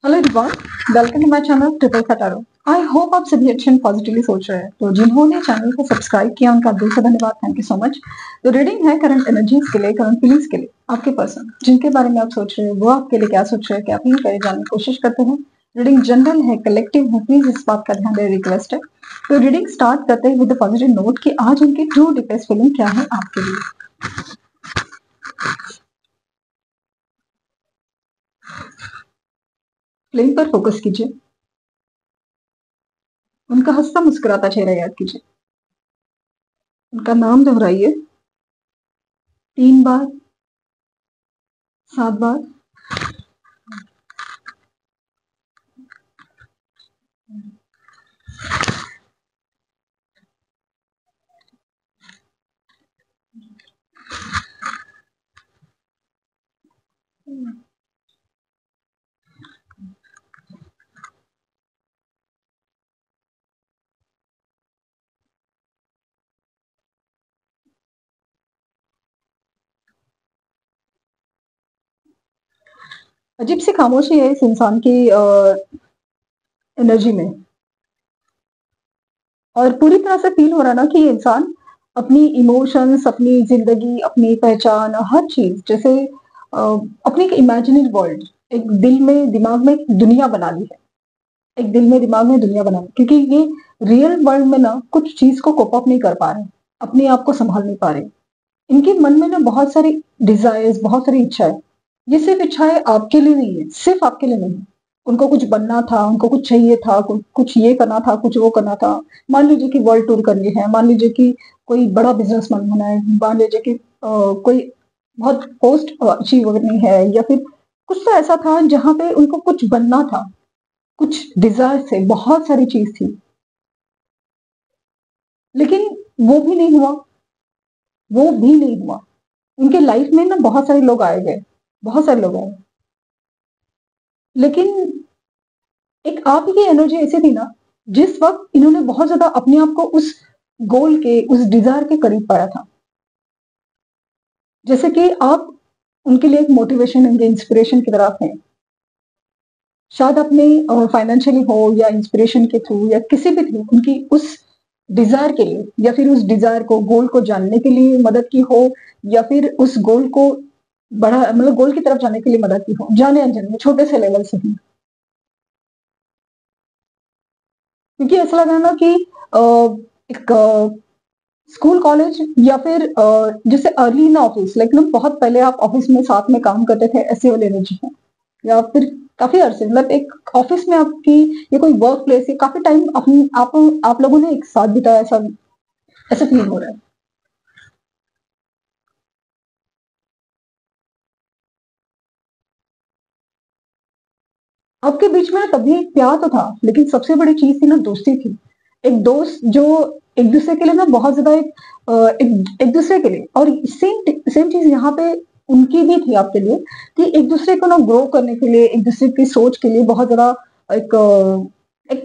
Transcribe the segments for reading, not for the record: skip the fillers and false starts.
Hello everyone, welcome to my channel triple फटारो। I hope आप सभी अच्छे एंड पॉजिटिवली सोच रहे हैं। तो जिन्होंने चैनल को सब्सक्राइब किया उनका दिल से धन्यवाद, थैंक यू सो मच। तो रीडिंग है करंट एनर्जीज के लिए, करंट फीलिंग्स के लिए। आपके पर्सन जिनके बारे में आप सोच रहे हैं वो आपके लिए क्या सोच रहे हैं, क्या फील करे, जानने की कोशिश करते हैं। रीडिंग जनरल है, कलेक्टिव है, प्लीज इस बात का ध्यान दें, रिक्वेस्ट है। तो रीडिंग स्टार्ट करते हैं विद पॉजिटिव नोट कि आज उनकी ट्रू डीपेस्ट फीलिंग क्या है आपके लिए। फ्लेम पर फोकस कीजिए, उनका हंसता मुस्कुराता चेहरा याद कीजिए, उनका नाम दोहराइए 3 बार, 7 बार। अजीब सी खामोशी है इस इंसान की एनर्जी में, और पूरी तरह से फील हो रहा ना कि ये इंसान अपनी इमोशंस, अपनी जिंदगी, अपनी पहचान, हर चीज जैसे अपनी एक इमेजिनरी वर्ल्ड, एक दिल में दिमाग में एक दुनिया बना ली है। एक दिल में दिमाग में दुनिया बना ली, क्योंकि ये रियल वर्ल्ड में ना कुछ चीज को कोप अप नहीं कर पा रहे, अपने आप को संभाल नहीं पा रहे। इनके मन में ना बहुत सारी डिजायर्स, बहुत सारी इच्छाएं। ये सिर्फ इच्छाएं आपके लिए नहीं है, सिर्फ आपके लिए नहीं। उनको कुछ बनना था, उनको कुछ चाहिए था, कुछ ये करना था, कुछ वो करना था। मान लीजिए कि वर्ल्ड टूर करनी है, मान लीजिए कि कोई बड़ा बिजनेसमैन होना है, मान लीजिए कि कोई बहुत पोस्ट अचीव करनी है, या फिर कुछ तो ऐसा था जहां पे उनको कुछ बनना था। कुछ डिजायर थे, बहुत सारी चीज थी, लेकिन वो भी नहीं हुआ। वो भी नहीं हुआ। उनके लाइफ में ना बहुत सारे लोग आए गए, बहुत सारे लोग आए, लेकिन एक आप की एनर्जी ऐसी थी ना, जिस वक्त इन्होंने बहुत ज्यादा अपने आप को उस गोल के, उस डिजायर के करीब पाया था। जैसे कि आप उनके लिए एक मोटिवेशन, उनके इंस्पिरेशन की तरह हैं। शायद अपने फाइनेंशियली हो, या इंस्पिरेशन के थ्रू, या किसी भी थ्रू उनकी उस डिजायर के लिए, या फिर उस डिजायर को, गोल को जानने के लिए मदद की हो, या फिर उस गोल को बड़ा, मतलब गोल की तरफ जाने के लिए मदद की हो, जाने अनजाने छोटे से लेवल से ही। क्योंकि ऐसा लग रहा है ना कि एक स्कूल कॉलेज, या फिर जैसे अर्ली इन ऑफिस, लाइक ना बहुत पहले आप ऑफिस में साथ में काम करते थे, ऐसे वाले एनर्जी है। या फिर काफी अरसे, मतलब एक ऑफिस में आपकी, ये कोई वर्क प्लेस है, काफी टाइम अपनी आप लोगों ने एक साथ बिताया, ऐसा ऐसा फील हो रहा है। आपके बीच में ना तभी प्यार तो था, लेकिन सबसे बड़ी चीज थी ना दोस्ती थी। एक दोस्त जो एक दूसरे के लिए ना बहुत ज्यादा एक दूसरे के लिए, और सेम सेम चीज यहाँ पे उनकी भी थी आपके लिए, कि एक दूसरे को ना ग्रो करने के लिए, एक दूसरे की सोच के लिए बहुत ज्यादा एक एक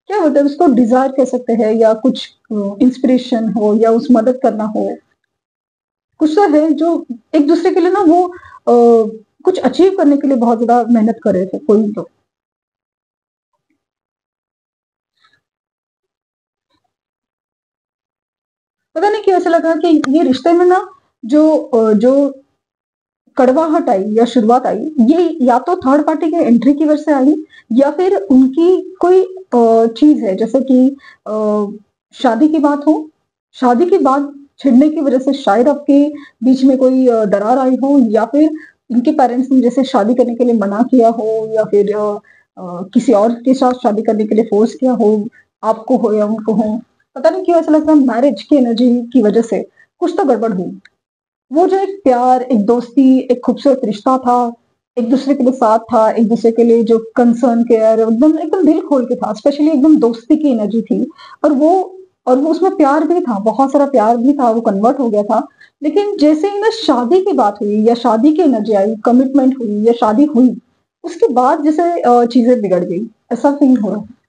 क्या बोलते हैं उसको, डिजायर कह सकते हैं, या कुछ इंस्पिरेशन हो, या उस मदद करना हो। कुछ तो है जो एक दूसरे के लिए ना वो कुछ अचीव करने के लिए बहुत ज्यादा मेहनत कर रहे थे कोई तो। पता नहीं क्यों ऐसा लगा कि ये रिश्ते में ना जो कड़वाहट आई या शुरुआत आई, ये या तो थर्ड पार्टी के एंट्री की वजह से आई, या फिर उनकी कोई चीज है, जैसे कि अ, शादी की बात हो। शादी की बात छिड़ने की वजह से शायद आपके बीच में कोई दरार आई हो, या फिर इनके पेरेंट्स ने जैसे शादी करने के लिए मना किया हो, या फिर किसी और के साथ शादी करने के लिए फोर्स किया हो, आपको हो या उनको हो। पता नहीं क्यों ऐसा लगता है मैरिज की एनर्जी की वजह से कुछ तो गड़बड़ हुई। वो जो एक प्यार, एक दोस्ती, एक खूबसूरत रिश्ता था, एक दूसरे के लिए साथ था, एक दूसरे के लिए जो कंसर्न, केयर, एकदम एकदम दिल खोल के था, स्पेशली एकदम दोस्ती की एनर्जी थी। और वो और वो उसमें प्यार भी था, बहुत सारा प्यार भी था, वो कन्वर्ट हो गया था। लेकिन जैसे ही ना शादी की बात हुई, या शादी की एनर्जी आई, कमिटमेंट हुई, या शादी हुई, उसके बाद जैसे चीजें बिगड़ गई, ऐसा फील हो रहा है।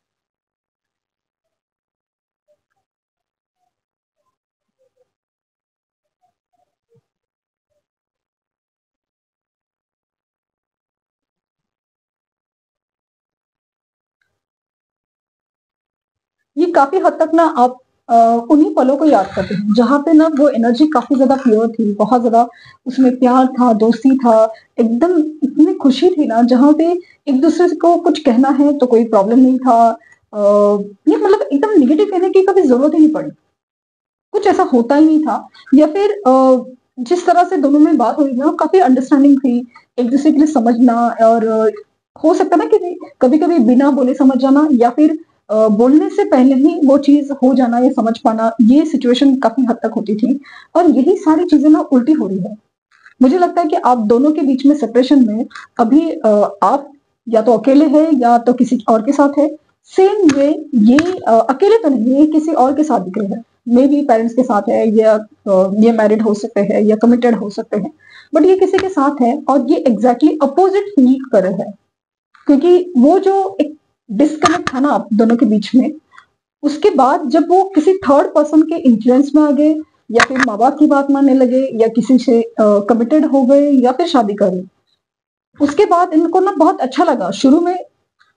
ये काफ़ी हद तक ना आप उन्हीं पलों को याद करते हैं, जहाँ पे ना वो एनर्जी काफ़ी ज़्यादा प्योर थी, बहुत ज़्यादा उसमें प्यार था, दोस्ती था, एकदम इतनी खुशी थी ना, जहाँ पे एक-दूसरे को कुछ कहना है तो कोई प्रॉब्लम नहीं था। ये मतलब एकदम नेगेटिव कहने की कभी ज़रूरत ही नहीं पड़ी। कुछ ऐसा होता ही नहीं था, या फिर जिस तरह से दोनों में बात हुई ना, काफ़ी अंडरस्टैंडिंग थी, एक-दूसरे के लिए समझना, और हो सकता है ना कि कभी-कभी बिना बोले समझ जाना, या फिर बोलने से पहले ही वो चीज़ हो जाना या समझ पाना, ये सिचुएशन काफ़ी हद तक होती थी। और यही सारी चीज़ें ना उल्टी हो रही है। मुझे लगता है कि आप दोनों के बीच में सेपरेशन में अभी आप या तो अकेले हैं या तो किसी और के साथ है। सेम वे ये अकेले तो नहीं, ये किसी और के साथ दिख रहा है। मे बी पेरेंट्स के साथ है, या ये मैरिड हो सकते हैं या कमिटेड हो सकते हैं। बट ये किसी के साथ है और ये एग्जैक्टली अपोजिट फील कर रहे हैं, क्योंकि वो जो एक डिस्कनेक्ट था ना आप दोनों के बीच में, उसके बाद जब वो किसी थर्ड पर्सन के इन्फ्लुएंस में आ गए, या फिर माँ बाप की बात मानने लगे, या किसी से कमिटेड हो गए, या फिर शादी कर ली, उसके बाद इनको ना बहुत अच्छा लगा। शुरू में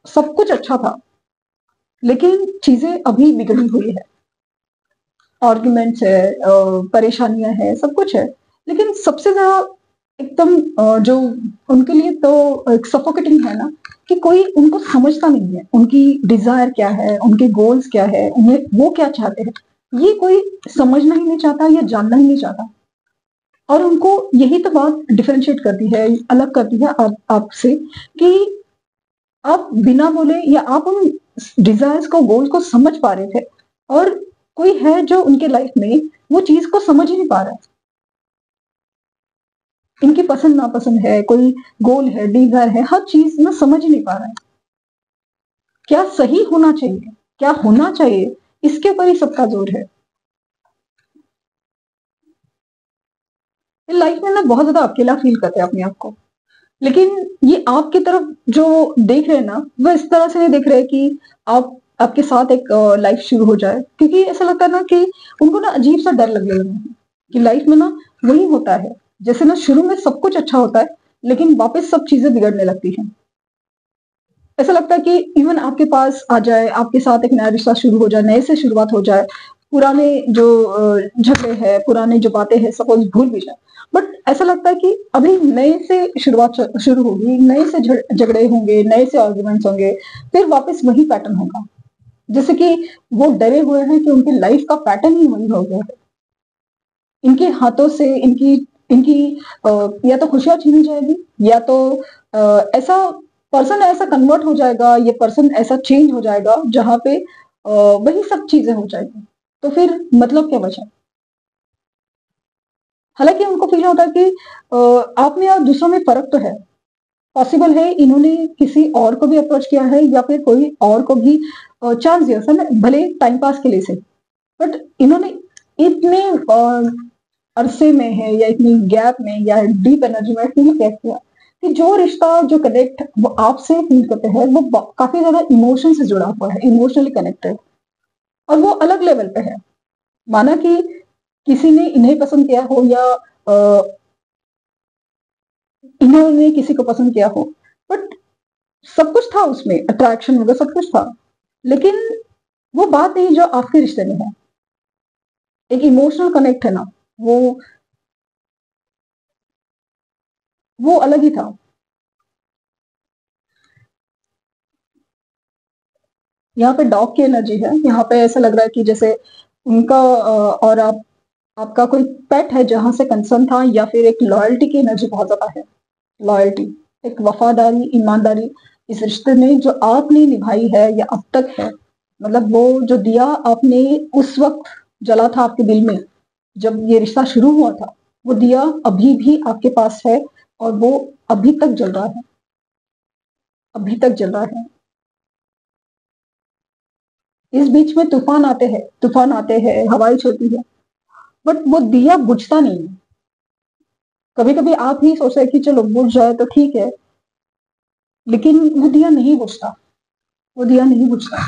सब कुछ अच्छा था, लेकिन चीजें अभी बिगड़ी हुई है। आर्ग्यूमेंट्स है, परेशानियां है, सब कुछ है। लेकिन सबसे ज्यादा एकदम जो उनके लिए तो एक सफोकेटिंग है ना, कि कोई उनको समझता नहीं है, उनकी डिजायर क्या है, उनके गोल्स क्या है, उन्हें वो क्या चाहते हैं, ये कोई समझना ही नहीं चाहता या जानना ही नहीं चाहता। और उनको यही तो बात डिफरेंशिएट करती है, अलग करती है आपसे, कि आप बिना बोले या आप उन डिजायर्स को, गोल्स को समझ पा रहे थे, और कोई है जो उनके लाइफ में वो चीज को समझ ही नहीं पा रहा है। इनकी पसंद नापसंद है, कोई गोल है, डिजायर है, हर चीज ना समझ ही नहीं पा रहा है। क्या सही होना चाहिए, क्या होना चाहिए, इसके ऊपर ही सबका जोर है। लाइफ में ना बहुत ज्यादा अकेला फील करते हैं अपने आप को। लेकिन ये आपकी तरफ जो देख रहे हैं ना, वो इस तरह से नहीं देख रहे कि आप आपके साथ एक लाइफ शुरू हो जाए, क्योंकि ऐसा लगता है ना कि उनको ना अजीब सा डर लगने लगा है कि लाइफ में ना वही होता है, जैसे ना शुरू में सब कुछ अच्छा होता है, लेकिन वापस सब चीजें बिगड़ने लगती हैं। ऐसा लगता है कि इवन आपके पास आ जाए, आपके साथ एक नया रिश्ता शुरू हो जाए, नए से शुरुआत हो जाए, पुराने जो झगड़े हैं, पुराने जो बातें हैं, सपोज भूल भी जाए, बट ऐसा लगता है कि अभी नए से शुरुआत शुरू होगी, नए से झगड़े होंगे, नए से आर्ग्यूमेंट्स होंगे, फिर वापस वही पैटर्न होगा। जैसे कि वो डरे हुए हैं कि उनकी लाइफ का पैटर्न ही वही हो गया है। इनके हाथों से इनकी इनकी या तो खुशियां छीनी जाएगी, या तो ऐसा पर्सन ऐसा कन्वर्ट हो जाएगा, ये पर्सन ऐसा चेंज हो जाएगा, जहां पे वही सब चीजें हो जाएगी। तो फिर मतलब क्या बचा। हालांकि उनको फील होता है कि आप में और दूसरों में फर्क तो है। पॉसिबल है इन्होंने किसी और को भी अप्रोच किया है, या फिर कोई और को भी चांस दिया, सर भले टाइम पास के लिए से, बट इन्होंने इतने अरसे में है, या इतनी गैप में, या डीप एनर्जी में फील क्या किया कि जो रिश्ता, जो कनेक्ट वो आपसे फील करते हैं, वो काफी ज्यादा इमोशन से जुड़ा हुआ है, इमोशनली कनेक्टेड, और वो अलग लेवल पे है। माना कि किसी ने इन्हें पसंद किया हो, या इन्होंने किसी को पसंद किया हो, बट सब कुछ था उसमें, अट्रैक्शन वगैरह सब कुछ था, लेकिन वो बात नहीं जो आपके रिश्ते में है। एक इमोशनल कनेक्ट है ना, वो वो अलग ही था। यहाँ पे डॉग की एनर्जी है, यहाँ पे ऐसा लग रहा है कि जैसे उनका और आपका कोई पेट है जहां से कंसर्न था, या फिर एक लॉयल्टी की एनर्जी बहुत ज्यादा है। लॉयल्टी, एक वफादारी, ईमानदारी, इस रिश्ते में जो आपने निभाई है या अब तक है, मतलब वो जो दिया आपने उस वक्त जला था आपके दिल में, जब ये रिश्ता शुरू हुआ था, वो दिया अभी भी आपके पास है, और वो अभी तक जल रहा है, अभी तक जल रहा है। इस बीच में तूफान आते हैं, हवाएं चलती है, बट वो दिया बुझता नहीं है। कभी कभी आप ही सोचते हैं कि चलो बुझ जाए तो ठीक है, लेकिन वो दिया नहीं बुझता, वो दिया नहीं बुझता।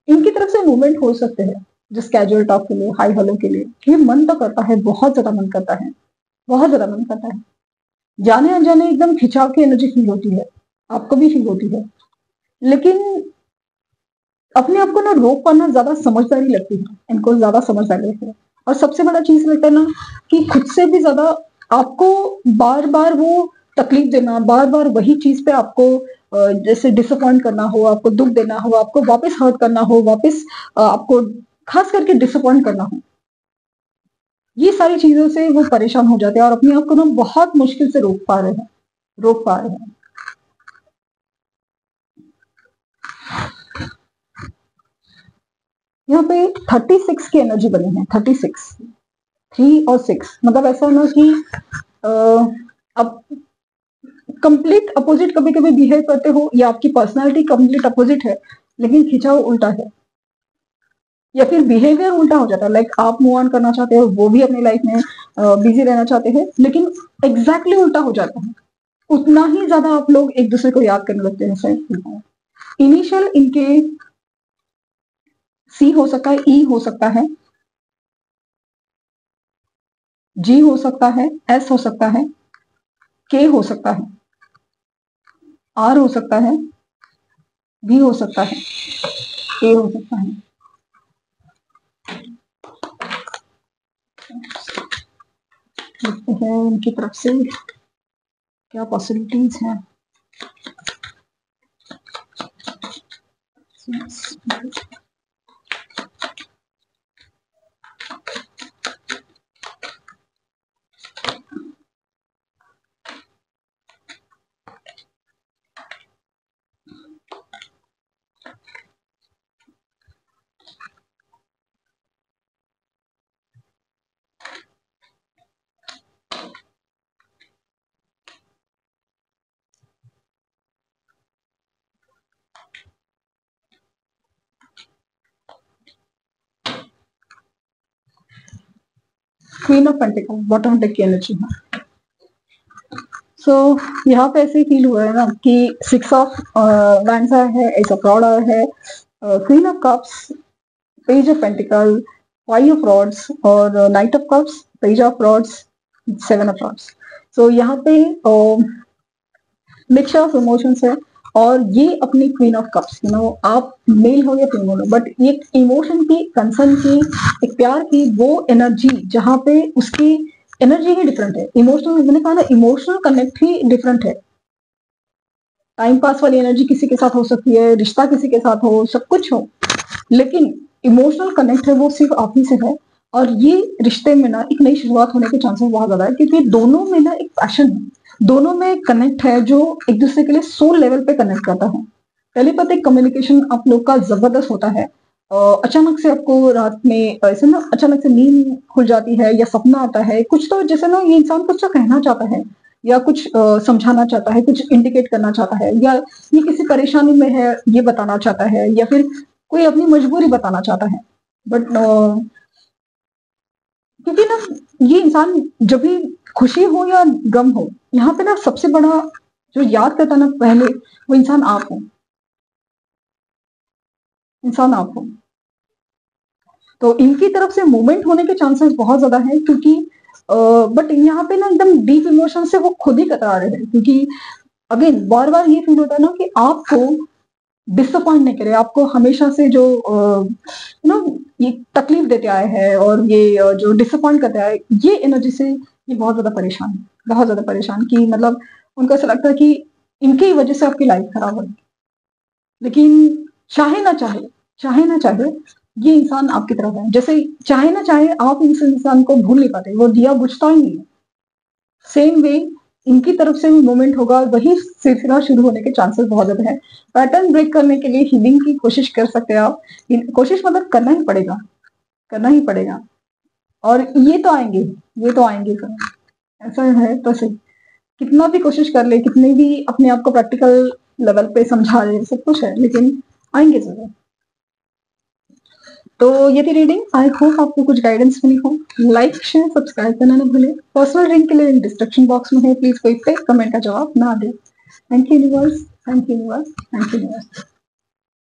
इनकी तरफ से मूवमेंट हो सकते हैं, जस्ट कैजुअल टॉक के लिए, हाई हेलो के लिए, ये मन तो करता है, बहुत ज्यादा मन करता है, बहुत ज्यादा मन करता है। जाने अनजाने एकदम खिंचाव की एनर्जी फील होती है, आपको भी फील होती है, लेकिन अपने आप को ना रोक पाना ज्यादा समझदारी लगती है, इनको ज्यादा समझदारी लगती है। और सबसे बड़ा चीज लगता है ना कि खुद से भी ज्यादा आपको बार बार वो तकलीफ देना, बार बार वही चीज पे आपको जैसे डिसअपॉइंट करना हो, आपको दुख देना हो, आपको वापस हर्ट करना हो, वापस आपको खास करके डिसअपॉइंट करना हो, ये सारी चीजों से वो परेशान हो जाते हैं और अपने आप को ना बहुत मुश्किल से रोक पा रहे हैं, रोक पा रहे हैं। यहाँ पे 36 की एनर्जी बनी है, 36, 3 और 6, मतलब ऐसा ना कि अब कंप्लीट अपोजिट कभी कभी बिहेव करते हो, या आपकी पर्सनालिटी कंप्लीट अपोजिट है लेकिन खिंचाव उल्टा है, या फिर बिहेवियर उल्टा हो जाता है। लाइक आप मूव ऑन करना चाहते हो, वो भी अपनी लाइफ में बिजी रहना चाहते हैं, लेकिन एग्जैक्टली उल्टा हो जाता है। उतना ही ज्यादा आप लोग एक दूसरे को याद करने लगते हैं। इनिशियल इनके सी हो सकता है, ई हो सकता है, जी हो सकता है, एस हो सकता है, के हो सकता है, आर हो सकता है, बी हो सकता है, ए हो सकता है। देखते हैं उनकी तरफ से क्या पॉसिबिलिटीज हैं। Queen of pentacle, bottom deck की एनर्जी है। सो यहाँ पे ऐसे फील हुआ है ना कि 6 ऑफ वैंड्स आया है, एस ऑफ रॉड आया है, queen of cups, page of pentacle, 5 of rods और knight of cups, page of rods, 7 of rods. So यहाँ पे मिक्सचर ऑफ इमोशंस है, और ये अपनी queen of cups, you know, आप मेल हो या फीमेल हो, बट ये इमोशन की, कंसर्न की, एक प्यार की वो एनर्जी, जहाँ पे उसकी एनर्जी ही डिफरेंट है। इमोशनल, मैंने कहा ना, इमोशनल कनेक्ट ही डिफरेंट है। टाइम पास वाली एनर्जी किसी के साथ हो सकती है, रिश्ता किसी के साथ हो, सब कुछ हो, लेकिन इमोशनल कनेक्ट है वो सिर्फ आप ही से है। और ये रिश्ते में ना एक नई शुरुआत होने के चांसेस बहुत ज्यादा है, क्योंकि दोनों में ना एक पैशन है, दोनों में कनेक्ट है जो एक दूसरे के लिए सोल लेवल पे कनेक्ट करता है। टेलीपैथिक कम्युनिकेशन आप लोग का जबरदस्त होता है। अचानक से आपको रात में ऐसे ना अचानक से नींद खुल जाती है, या सपना आता है कुछ, तो जैसे ना ये इंसान कुछ तो कहना चाहता है, या कुछ समझाना चाहता है, कुछ इंडिकेट करना चाहता है, या ये किसी परेशानी में है ये बताना चाहता है, या फिर कोई अपनी मजबूरी बताना चाहता है। बट क्योंकि ना ये इंसान जब भी खुशी हो या गम हो, यहाँ पे ना सबसे बड़ा जो याद करता ना पहले, वो इंसान आप हो, इंसान आप हो। तो इनकी तरफ से मूवमेंट होने के चांसेस बहुत ज्यादा है, क्योंकि बट यहाँ पे ना एकदम डीप इमोशन से वो खुद ही कतरा रहे हैं, क्योंकि अगेन बार बार ये फील होता है ना कि आपको डिसअपॉइंट नहीं करे, आपको हमेशा से जो नो ये तकलीफ देते आए हैं, और ये जो डिसअपॉइंट करते आए, ये एनर्जी से ये बहुत ज्यादा परेशान है, बहुत ज्यादा परेशान, कि मतलब उनको ऐसा लगता है कि इनकी वजह से आपकी लाइफ खराब हो। लेकिन चाहे ना चाहे, चाहे ना चाहे, ये इंसान आपकी तरफ है, जैसे चाहे ना चाहे आप इस इंसान को भूल नहीं पाते, वो दिया बुझता ही नहीं है। सेम वे इनकी तरफ से भी मूवमेंट होगा, और वही सिलसिला शुरू होने के चांसेस बहुत ज्यादा है। पैटर्न ब्रेक करने के लिए हीलिंग की कोशिश कर सकते हैं आप, कोशिश मतलब करना ही पड़ेगा, करना ही पड़ेगा। और ये तो आएंगे, ये तो आएंगे सर, ऐसा है तो सही, कितना भी कोशिश कर ले, कितने भी अपने आप को प्रैक्टिकल लेवल पे समझा ले, सब कुछ है, लेकिन आएंगे जरूर। तो ये थी रीडिंग, आई होप आपको कुछ गाइडेंस मिली हो। लाइक शेयर सब्सक्राइब करना ना भूलें। पर्सनल रीडिंग के लिए डिस्क्रिप्शन बॉक्स में है, प्लीज कोई फेक कमेंट का जवाब ना दे। Thank you universe, thank you universe, thank you universe.